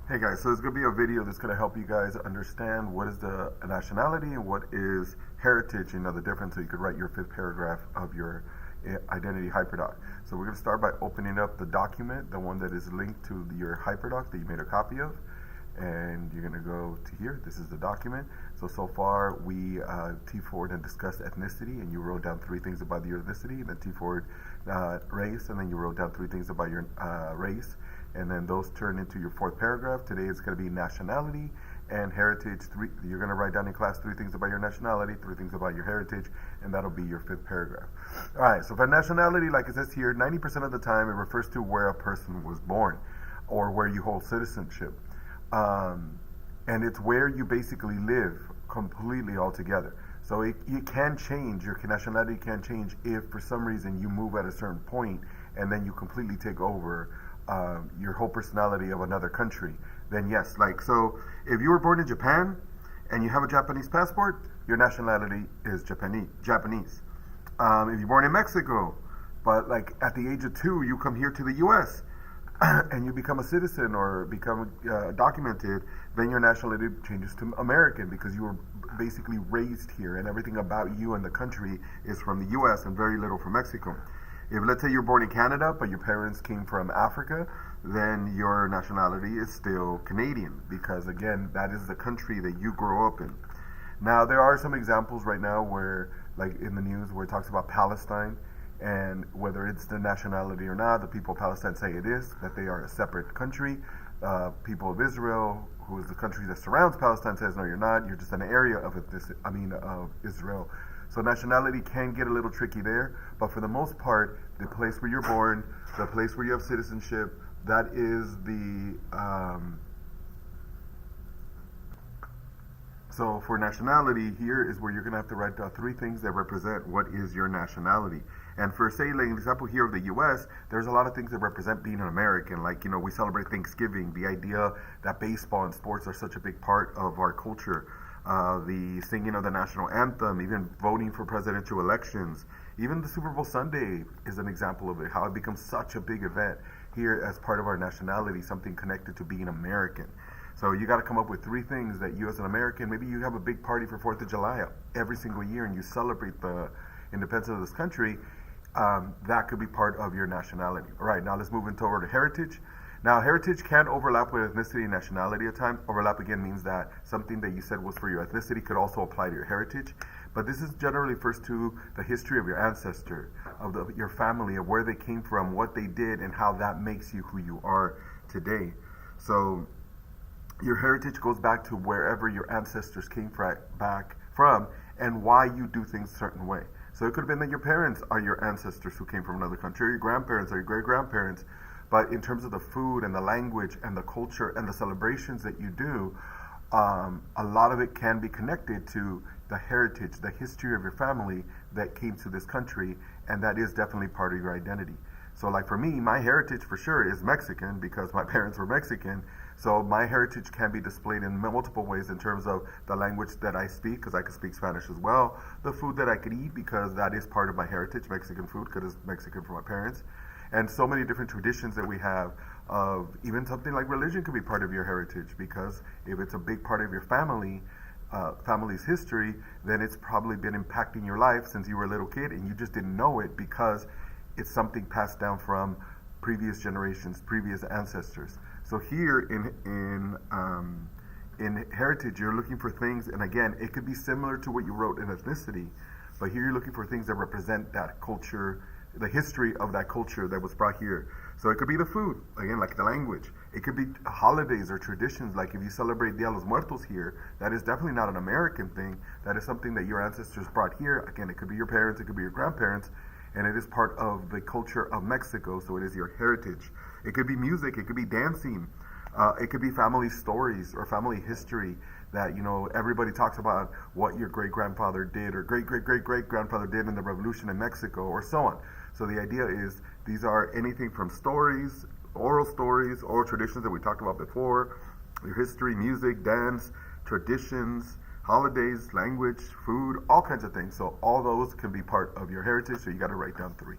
Hey guys, so it's going to be a video that's going to help you guys understand what is the nationality and what is heritage, the difference, so you could write your fifth paragraph of your identity hyperdoc. So we're going to start by opening up the document, the one that is linked to your hyperdoc that you made a copy of. And you're going to go to here. This is the document. So far we T4'd and discussed ethnicity, and you wrote down 3 things about your ethnicity, and then T4'd race, and then you wrote down 3 things about your race, and then those turn into your 4th paragraph. Today it's going to be nationality and heritage. You're going to write down in class 3 things about your nationality, 3 things about your heritage, and that'll be your 5th paragraph. All right, so for nationality, like it says here, 90% of the time it refers to where a person was born or where you hold citizenship. And it's where you basically live completely altogether. So it can change, your nationality can change if for some reason you move at a certain point and then you completely take over your whole personality of another country. Then yes, so if you were born in Japan and you have a Japanese passport, your nationality is Japanese. If you're born in Mexico, but at the age of 2 you come here to the US, and you become a citizen or become documented, then your nationality changes to American because you were basically raised here and everything about you and the country is from the US and very little from Mexico. If let's say you're born in Canada but your parents came from Africa, then your nationality is still Canadian because again, that is the country that you grow up in. Now there are some examples right now where, like in the news, where it talks about Palestine, and whether it's the nationality or not, the people of Palestine say it is, that they are a separate country. People of Israel, who is the country that surrounds Palestine, says no, you're not. You're just an area of Israel. So nationality can get a little tricky there, but for the most part, the place where you're born, the place where you have citizenship, that is the. So for nationality, here is where you're going to have to write down 3 things that represent what is your nationality. And for, say, like an example here of the U.S., there's a lot of things that represent being an American. We celebrate Thanksgiving, the idea that baseball and sports are such a big part of our culture, the singing of the national anthem, even voting for presidential elections. Even the Super Bowl Sunday is an example of it, how it becomes such a big event here as part of our nationality, something connected to being American. So you got to come up with 3 things that you as an American, maybe you have a big party for 4th of July every single year and you celebrate the independence of this country. That could be part of your nationality. All right, now let's move into over to heritage. Now, heritage can overlap with ethnicity and nationality at times. Overlap again means that something that you said was for your ethnicity could also apply to your heritage. But this is generally refers to the history of your ancestor, of your family, of where they came from, what they did, and how that makes you who you are today. So your heritage goes back to wherever your ancestors came back from and why you do things a certain way. So it could have been that your parents are your ancestors who came from another country, or your grandparents or your great-grandparents. But in terms of the food and the language and the culture and the celebrations that you do, a lot of it can be connected to the heritage, the history of your family that came to this country, and that is definitely part of your identity. So like for me, my heritage for sure is Mexican because my parents were Mexican. So my heritage can be displayed in multiple ways in terms of the language that I speak, because I can speak Spanish as well, the food that I could eat because that is part of my heritage, Mexican food, because it's Mexican from my parents, and so many different traditions that we have of even something like religion could be part of your heritage because if it's a big part of your family's history, then it's probably been impacting your life since you were a little kid and you just didn't know it because it's something passed down from previous generations, previous ancestors. So here in heritage, you're looking for things, and again, it could be similar to what you wrote in ethnicity, but here you're looking for things that represent that culture, the history of that culture that was brought here. So it could be the food, again, like the language. It could be holidays or traditions, like if you celebrate Dia de los Muertos here, that is definitely not an American thing. That is something that your ancestors brought here. Again, it could be your parents, it could be your grandparents, and it is part of the culture of Mexico, so it is your heritage. It could be music, it could be dancing, it could be family stories or family history that, everybody talks about what your great-grandfather did or great-great-great-great-grandfather did in the revolution in Mexico or so on. So the idea is these are anything from stories, oral traditions that we talked about before, your history, music, dance, traditions, holidays, language, food, all kinds of things. So all those can be part of your heritage, so you got to write down 3.